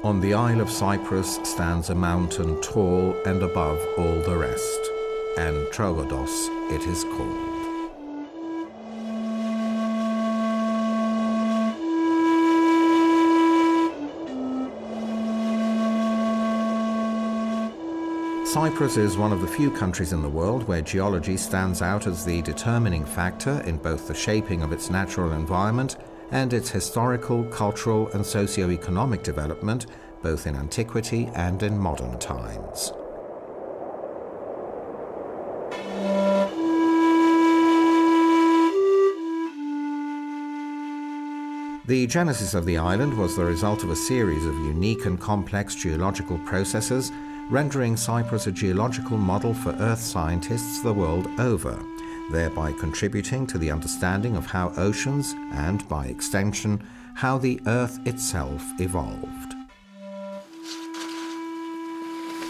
On the Isle of Cyprus stands a mountain tall and above all the rest, and Troodos it is called. Cyprus is one of the few countries in the world where geology stands out as the determining factor in both the shaping of its natural environment and its historical, cultural and socio-economic development, both in antiquity and in modern times. The genesis of the island was the result of a series of unique and complex geological processes, rendering Cyprus a geological model for Earth scientists the world over, thereby contributing to the understanding of how oceans, and by extension, how the Earth itself evolved.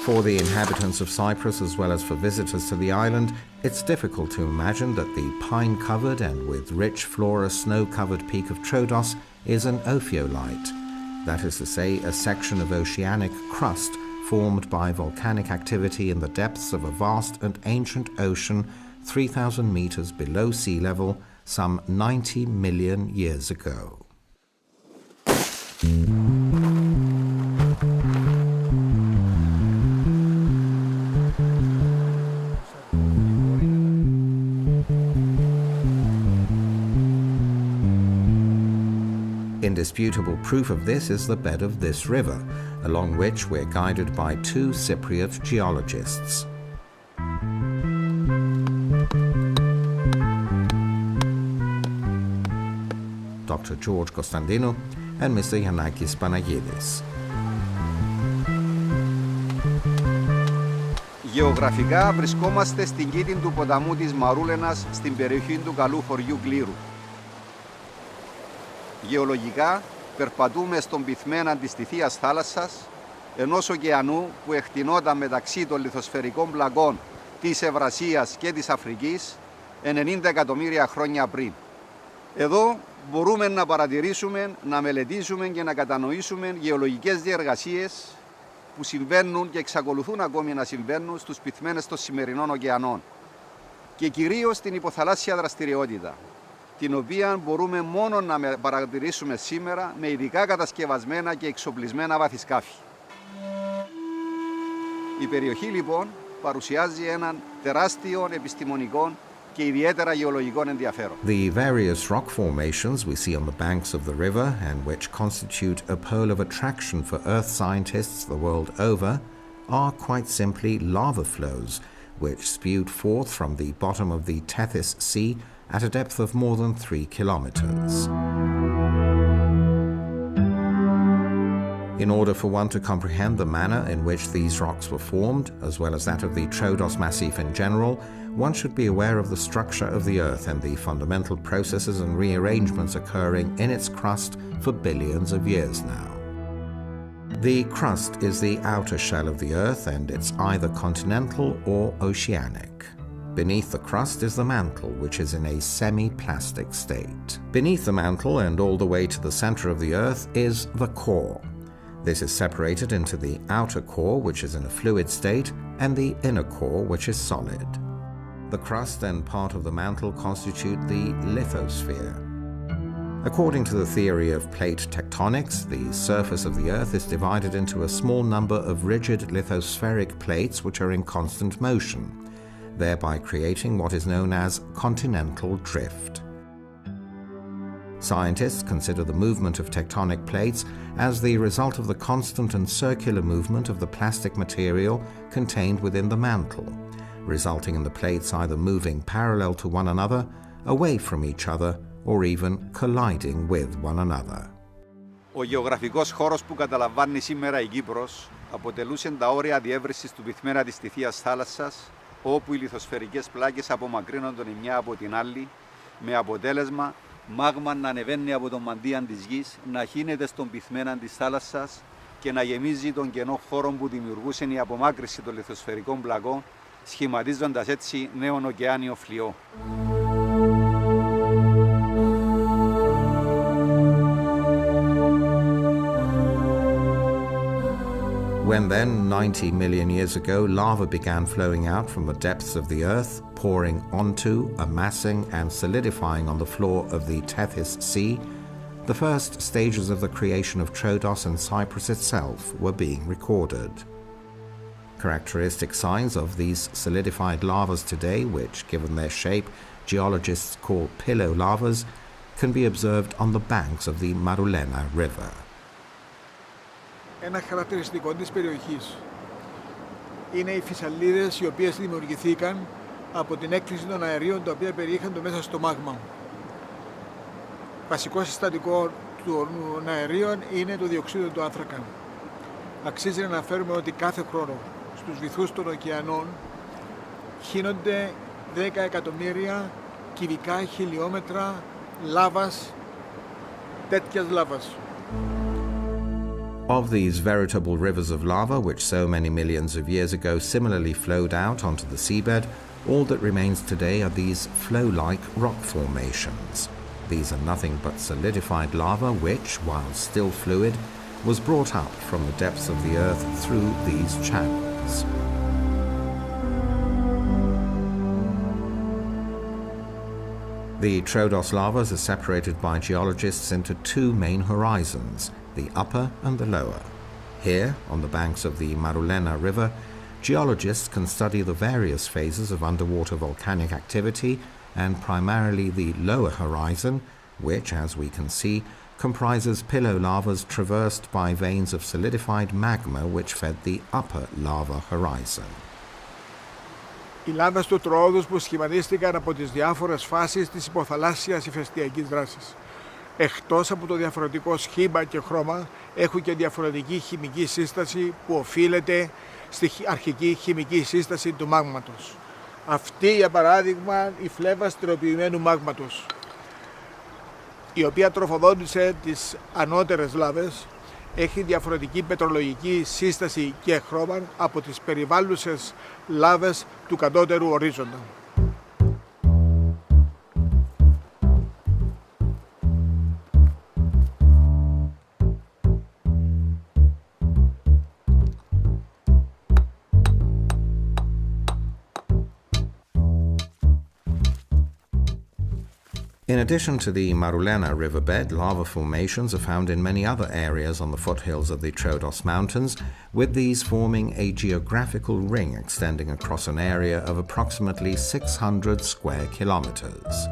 For the inhabitants of Cyprus as well as for visitors to the island, it's difficult to imagine that the pine-covered and with rich flora snow-covered peak of Troodos is an ophiolite, that is to say, a section of oceanic crust formed by volcanic activity in the depths of a vast and ancient ocean 3,000 meters below sea level some 90 million years ago. Indisputable proof of this is the bed of this river, along which we're guided by two Cypriot geologists. Dr. George Konstantinou and Mr. Yanakis Panagidis. Γεωγραφικά βρισκόμαστε στην κήτη του ποταμού της Μαρούλενας στην περιοχή του καλού χωριού Κλήρου. Γεωλογικά περπατούμε στον πυθμένα της Τυθείας θάλασσας, ενός ωκεανού που εκτεινόταν μεταξύ των λιθοσφαιρικών πλακών της Ευρασίας και της Αφρικής 90 εκατομμύρια χρόνια πριν. Εδώ μπορούμε να παρατηρήσουμε, να μελετήσουμε και να κατανοήσουμε γεωλογικές διεργασίες που συμβαίνουν και εξακολουθούν ακόμη να συμβαίνουν στους πυθμένες των σημερινών ωκεανών και κυρίως την υποθαλάσσια δραστηριότητα, την οποία μπορούμε μόνο να παρατηρήσουμε σήμερα με ειδικά κατασκευασμένα και εξοπλισμένα βαθυσκάφη. Η περιοχή λοιπόν παρουσιάζει έναν τεράστιο επιστημονικό και ιδιαίτερα γεωλογικό ενδιαφέρον. The various rock formations we see on the banks of the river and which constitute a pole of attraction for Earth scientists the world over are quite simply lava flows which spewed forth from the bottom of the Tethys Sea at a depth of more than 3 kilometers. In order for one to comprehend the manner in which these rocks were formed, as well as that of the Troodos Massif in general, one should be aware of the structure of the Earth and the fundamental processes and rearrangements occurring in its crust for billions of years now. The crust is the outer shell of the Earth, and it's either continental or oceanic. Beneath the crust is the mantle, which is in a semi-plastic state. Beneath the mantle and all the way to the center of the Earth is the core. This is separated into the outer core, which is in a fluid state, and the inner core, which is solid. The crust and part of the mantle constitute the lithosphere. According to the theory of plate tectonics, the surface of the Earth is divided into a small number of rigid lithospheric plates which are in constant motion, thereby creating what is known as continental drift. Scientists consider the movement of tectonic plates as the result of the constant and circular movement of the plastic material contained within the mantle, resulting in the plates either moving parallel to one another, away from each other, or even colliding with one another. Ο γεωγραφικός χώρος που καταλαμβάνει σήμερα η Κύπρος αποτελούσε τα όρια διεύρυνσης του πυθμένα της Τυθείας θάλασσας, όπου οι λιθοσφαιρικές πλάκες απομακρύνονταν η μια από την άλλη, με αποτέλεσμα μάγμα να ανεβαίνει από τον μαντίαν της γης, να χύνεται στον πυθμένα της θάλασσας και να γεμίζει τον κενό χώρο που δημιουργούσε η απομάκρυνση των λιθοσφαιρικών πλακών, σχηματίζοντας έτσι νέον ωκεάνιο φλοιό. When then, 90 million years ago, lava began flowing out from the depths of the earth, pouring onto, amassing and solidifying on the floor of the Tethys Sea, the first stages of the creation of Troodos and Cyprus itself were being recorded. Characteristic signs of these solidified lavas today, which, given their shape, geologists call pillow lavas, can be observed on the banks of the Maroulena River. Ένα χαρακτηριστικό της περιοχής είναι οι φυσαλίδες οι οποίες δημιουργηθήκαν από την έκκληση των αερίων τα οποία περιείχαν το μέσα στο μάγμα. Βασικό συστατικό των αερίων είναι το διοξείδιο του άνθρακα. Αξίζει να αναφέρουμε ότι κάθε χρόνο στους βυθούς των ωκεανών χύνονται 10 εκατομμύρια κυβικά χιλιόμετρα λάβας, τέτοιας λάβας. Of these veritable rivers of lava, which so many millions of years ago similarly flowed out onto the seabed, all that remains today are these flow-like rock formations. These are nothing but solidified lava which, while still fluid, was brought up from the depths of the earth through these channels. The Troodos lavas are separated by geologists into two main horizons, the upper and the lower. Here, on the banks of the Maroulena River, geologists can study the various phases of underwater volcanic activity and primarily the lower horizon, which, as we can see, comprises pillow lavas traversed by veins of solidified magma which fed the upper lava horizon. Οι λάβες του Τροόδους που σχηματίστηκαν από τις διάφορες φάσεις της υποθαλάσσιας ηφαιστειακής δράσης. Εκτός από το διαφορετικό σχήμα και χρώμα, έχουν και διαφορετική χημική σύσταση που οφείλεται στη αρχική χημική σύσταση του μάγματος. Αυτή, για παράδειγμα, η φλέβα στερεοποιημένου μάγματος, η οποία τροφοδότησε τις ανώτερες λάβες, έχει διαφορετική πετρολογική σύσταση και χρώμα από τις περιβάλλουσες λάβες του κατώτερου ορίζοντα. In addition to the Maroulena riverbed, lava formations are found in many other areas on the foothills of the Troodos Mountains, with these forming a geographical ring extending across an area of approximately 600 square kilometers.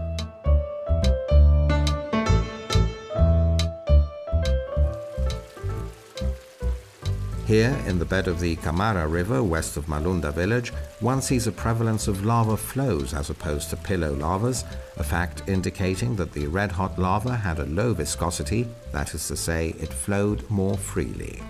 Here, in the bed of the Camara River, west of Malunda village, one sees a prevalence of lava flows as opposed to pillow lavas, a fact indicating that the red-hot lava had a low viscosity, that is to say, it flowed more freely.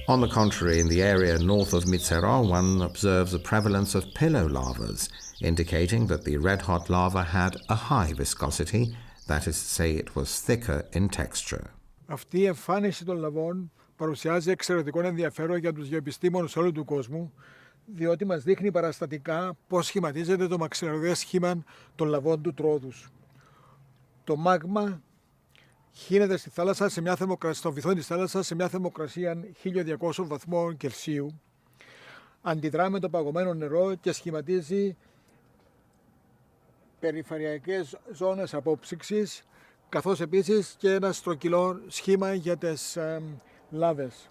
On the contrary, in the area north of Mizero, one observes a prevalence of pillow lavas, indicating that the red-hot lava had a high viscosity, that is to say, it was thicker in texture. Αυτή η εμφάνιση των λαβών παρουσιάζει εξαιρετικό ενδιαφέρον για τους γεωεπιστήμονες όλου του κόσμου, διότι μας δείχνει παραστατικά πώς σχηματίζεται το μαξιλαριδές σχήμα των λαβών του Τρόδους. Το μάγμα χύνεται στη θάλασσα στο βυθό της θάλασσας σε μια θερμοκρασία 1200 βαθμών Κελσίου, αντιδρά με το παγωμένο νερό και σχηματίζει περιφερειακές ζώνες απόψυξης, καθώς επίσης και ένα στρογγυλό σχήμα για τις λάβες.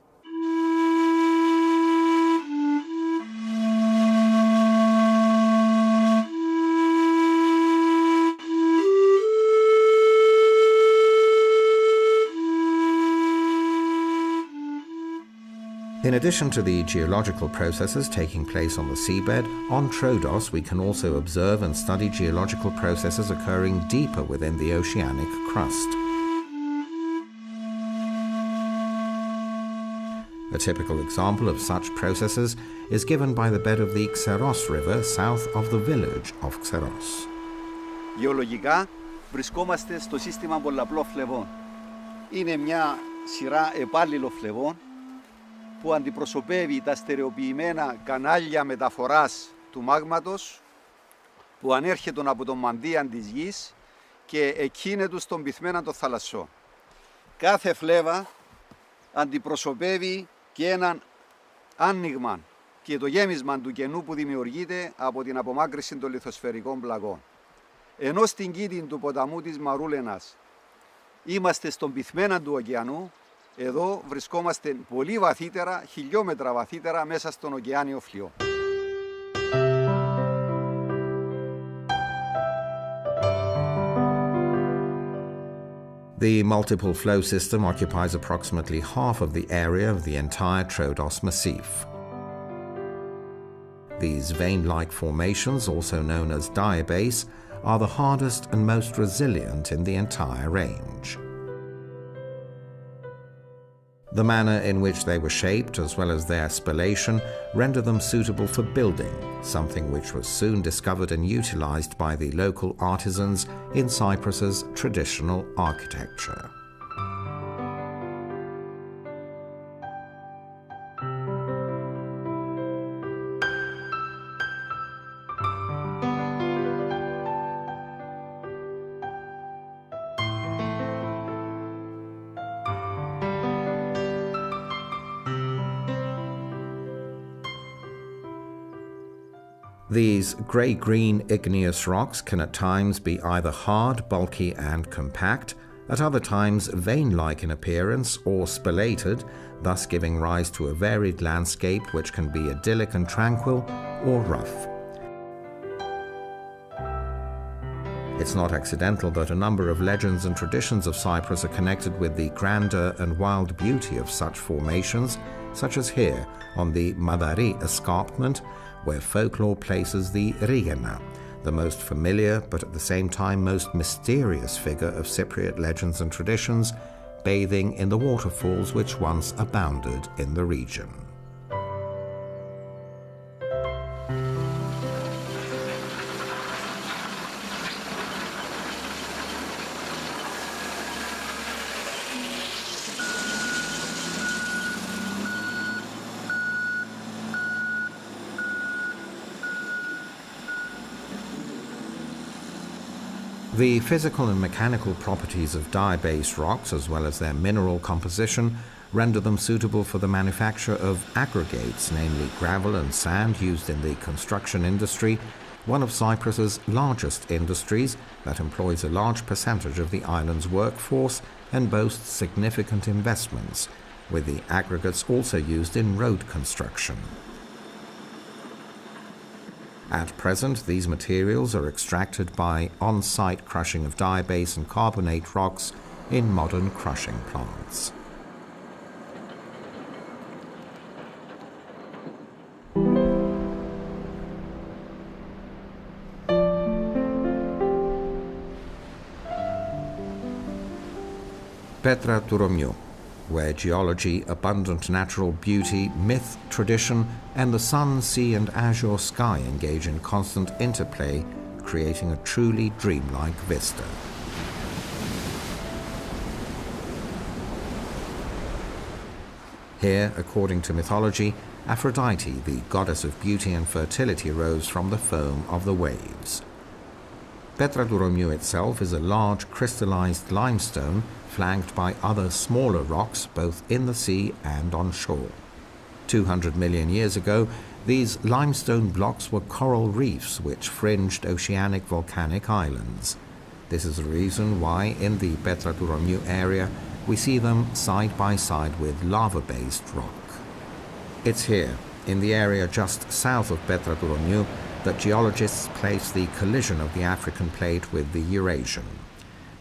In addition to the geological processes taking place on the seabed, on Troodos we can also observe and study geological processes occurring deeper within the oceanic crust. A typical example of such processes is given by the bed of the Xeros River south of the village of Xeros. Γεωλογικά βρισκόμαστε στο σύστημα πολλαπλών φλεβών. Είναι μια σειρά επάλληλων φλεβών που αντιπροσωπεύει τα στερεοποιημένα κανάλια μεταφοράς του μάγματος που ανέρχεται από τον μαντίαν της γης και εκκίνεται στον πυθμένα των θαλασσών. Κάθε φλέβα αντιπροσωπεύει και έναν άνοιγμα και το γέμισμα του κενού που δημιουργείται από την απομάκρυνση των λιθοσφαιρικών πλαγών. Ενώ στην κήτη του ποταμού της Μαρούλενας είμαστε στον πυθμένα του ωκεανού, εδώ βρισκόμαστε πολύ βαθύτερα, χιλιόμετρα βαθύτερα μέσα στον ωκεάνιο φλοιό. The multiple flow system occupies approximately half of the area of the entire Troodos Massif. These vein-like formations, also known as diabase, are the hardest and most resilient in the entire range. The manner in which they were shaped, as well as their spallation, render them suitable for building, something which was soon discovered and utilized by the local artisans in Cyprus's traditional architecture. These grey-green igneous rocks can at times be either hard, bulky and compact, at other times vein-like in appearance or spellated, thus giving rise to a varied landscape which can be idyllic and tranquil or rough. It's not accidental that a number of legends and traditions of Cyprus are connected with the grandeur and wild beauty of such formations, such as here on the Madari escarpment, where folklore places the Rigena, the most familiar but at the same time most mysterious figure of Cypriot legends and traditions, bathing in the waterfalls which once abounded in the region. The physical and mechanical properties of diabase rocks, as well as their mineral composition, render them suitable for the manufacture of aggregates, namely gravel and sand used in the construction industry, one of Cyprus's largest industries that employs a large percentage of the island's workforce and boasts significant investments, with the aggregates also used in road construction. At present, these materials are extracted by on-site crushing of diabase and carbonate rocks in modern crushing plants. Petra του Ρωμιού, where geology, abundant natural beauty, myth, tradition, and the sun, sea, and azure sky engage in constant interplay, creating a truly dreamlike vista. Here, according to mythology, Aphrodite, the goddess of beauty and fertility, rose from the foam of the waves. Petra του Ρωμιού itself is a large crystallized limestone flanked by other smaller rocks both in the sea and on shore. 200 million years ago, these limestone blocks were coral reefs which fringed oceanic volcanic islands. This is the reason why in the Petra του Ρωμιού area we see them side by side with lava-based rock. It's here, in the area just south of Petra του Ρωμιού, that geologists place the collision of the African plate with the Eurasian.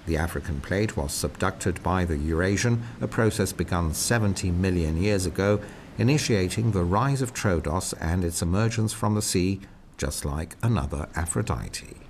The African plate was subducted by the Eurasian, a process begun 70 million years ago, initiating the rise of Troodos and its emergence from the sea, just like another Aphrodite.